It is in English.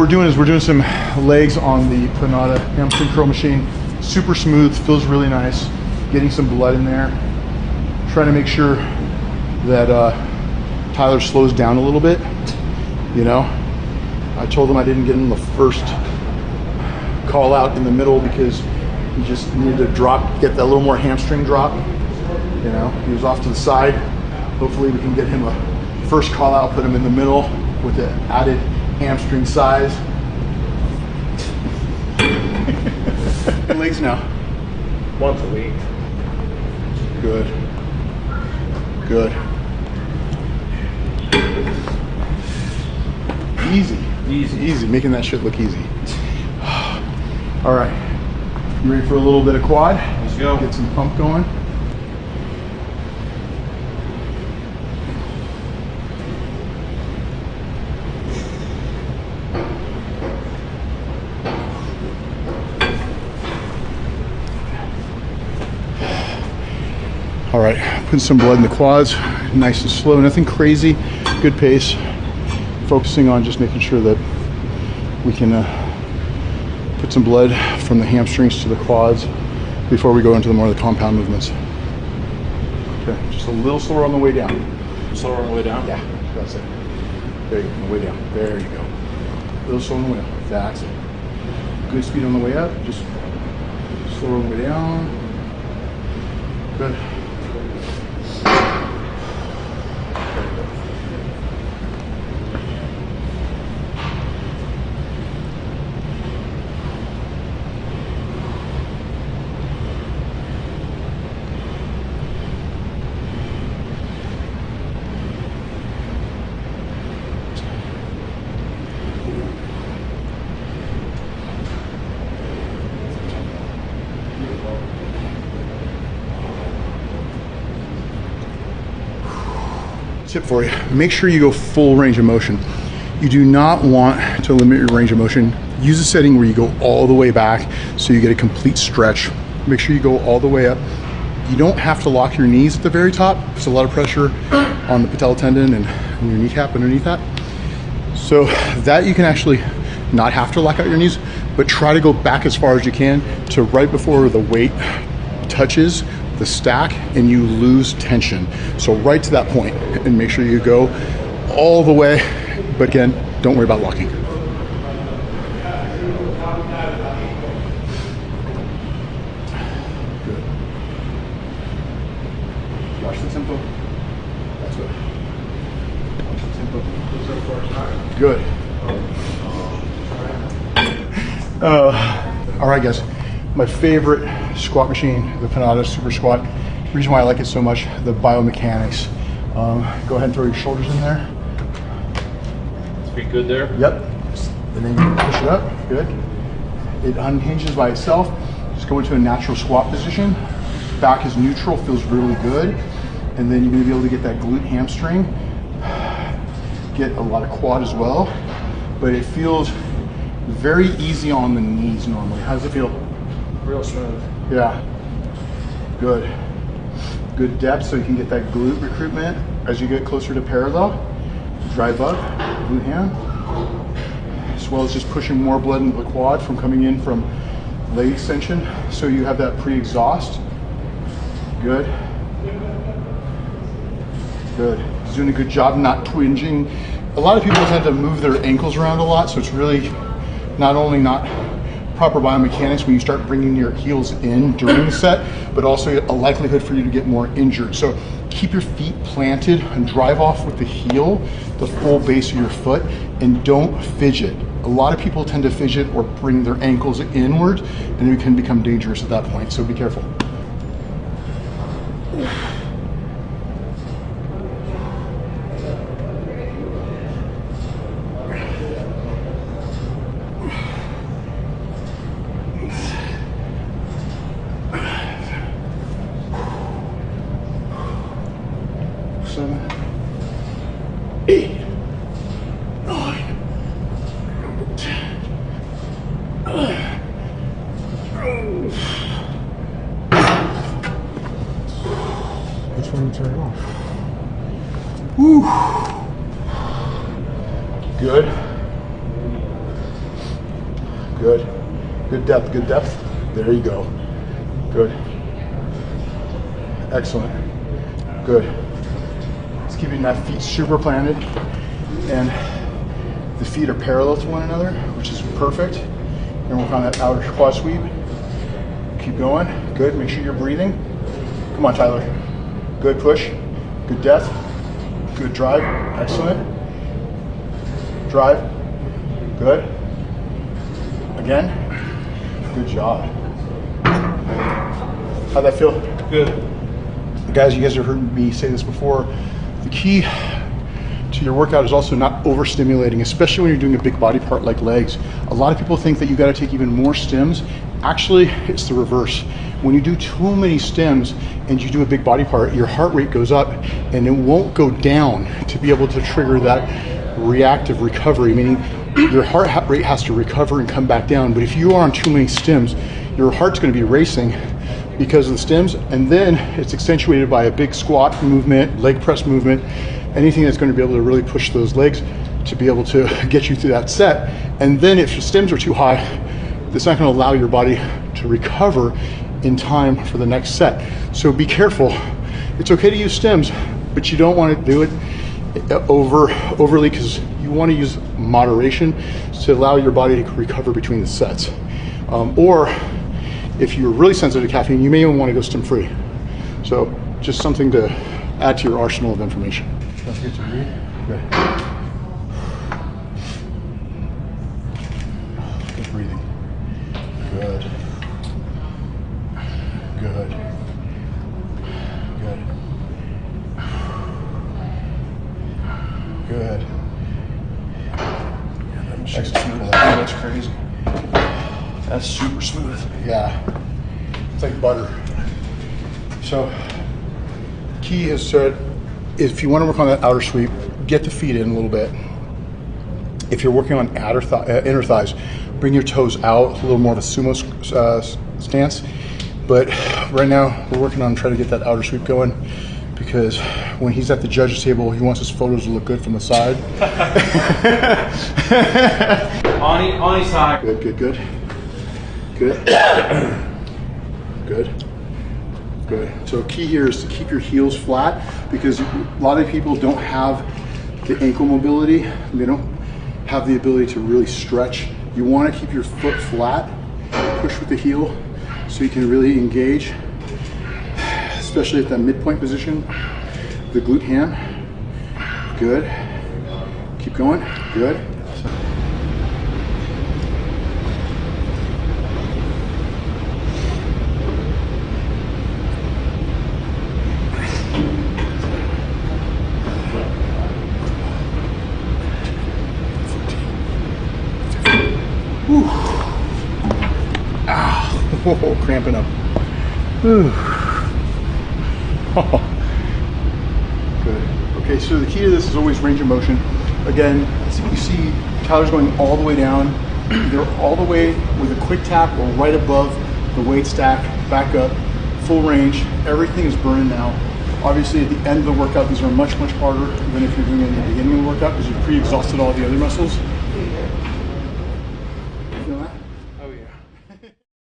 we're doing is we're doing some legs on the Panada hamstring curl machine. Super smooth, feels really nice. Getting some blood in there. Trying to make sure that Tyler slows down a little bit. You know, I told him I didn't get him the first call out in the middle because he just needed to drop, get that little more hamstring drop. You know, he was off to the side. Hopefully we can get him a first call out, put him in the middle with the added hamstring size. Legs now. Once a week. Good. Good. Easy. Easy. Easy. Making that shit look easy. All right. You ready for a little bit of quad? Let's go. Get some pump going. All right, putting some blood in the quads, nice and slow, nothing crazy, good pace. Focusing on just making sure that we can put some blood from the hamstrings to the quads before we go into the more of the compound movements. Okay, just a little slower on the way down. Slower on the way down? Yeah, that's it. There you go, on the way down. There you go. A little slower on the way down. That's it. Good speed on the way up, just slower on the way down. Good. Tip for you, make sure you go full range of motion. You do not want to limit your range of motion. Use a setting where you go all the way back so you get a complete stretch. Make sure you go all the way up. You don't have to lock your knees at the very top. There's a lot of pressure on the patella tendon and your kneecap underneath that. So that you can actually not have to lock out your knees, but try to go back as far as you can to right before the weight touches the stack and you lose tension. So right to that point, and make sure you go all the way, but again, don't worry about locking. Good. Watch the tempo. That's good. Watch the tempo. Good. All right, guys. My favorite squat machine, the Panada Super Squat. The reason why I like it so much, the biomechanics. Go ahead and throw your shoulders in there. Feet good there? Yep. And then you push it up. Good. It unhinges by itself. Just go into a natural squat position. Back is neutral, feels really good. And then you're gonna be able to get that glute hamstring. Get a lot of quad as well. But it feels very easy on the knees normally. How does it feel? Real smooth. Yeah. Good. Good depth so you can get that glute recruitment as you get closer to parallel. Drive up, glute ham. As well as just pushing more blood into the quad from coming in from leg extension. So you have that pre-exhaust. Good. Good. He's doing a good job not twinging. A lot of people tend to move their ankles around a lot, so it's really not only not proper biomechanics when you start bringing your heels in during the set, but also a likelihood for you to get more injured. So keep your feet planted and drive off with the heel, the full base of your foot, and don't fidget. A lot of people tend to fidget or bring their ankles inward, and it can become dangerous at that point, so be careful. Which one turn it off? Woo. Good. Good. Good depth, good depth. There you go. Good. Excellent. Good. It's keeping that feet super planted and the feet are parallel to one another, which is perfect. And work on that outer quad sweep. Keep going. Good. Make sure you're breathing. Come on, Tyler. Good push. Good depth. Good drive. Excellent. Drive. Good. Again. Good job. How'd that feel? Good. Guys, you guys have heard me say this before. The key to your workout is also not overstimulating, especially when you're doing a big body part like legs. A lot of people think that you got to take even more stems. Actually, it's the reverse. When you do too many stems and you do a big body part, your heart rate goes up and it won't go down to be able to trigger that reactive recovery, meaning your heart rate has to recover and come back down. But if you are on too many stems, your heart's going to be racing because of the stems, and then it's accentuated by a big squat movement, leg press movement, anything that's going to be able to really push those legs to be able to get you through that set. And then if your stems are too high, it's not going to allow your body to recover in time for the next set. So be careful. It's okay to use stems, but you don't want to do it overly, because you want to use moderation to allow your body to recover between the sets. Or if you're really sensitive to caffeine, you may even want to go stem free. So just something to add to your arsenal of information. Don't forget to breathe. Good. Good breathing. Good. Good. Good. Good. Excellent. That's crazy. That's super smooth. Yeah. It's like butter. So, key is to, if you want to work on that outer sweep, get the feet in a little bit. If you're working on inner thighs, bring your toes out, a little more of a sumo stance. But right now, we're working on trying to get that outer sweep going, because when he's at the judge's table, he wants his photos to look good from the side. On his side. Good, good, good. Good. Good. Good. So key here is to keep your heels flat, because a lot of people don't have the ankle mobility. They don't have the ability to really stretch. You want to keep your foot flat, push with the heel so you can really engage, especially at that midpoint position, the glute ham. Good. Keep going. Good. Oh, cramping up. Ooh. Oh. Good. Okay, so the key to this is always range of motion. Again, as you see, Tyler's going all the way down, either all the way with a quick tap or right above the weight stack, back up, full range. Everything is burning now. Obviously, at the end of the workout, these are much, much harder than if you're doing it at the beginning of the workout, because you've pre-exhausted all the other muscles.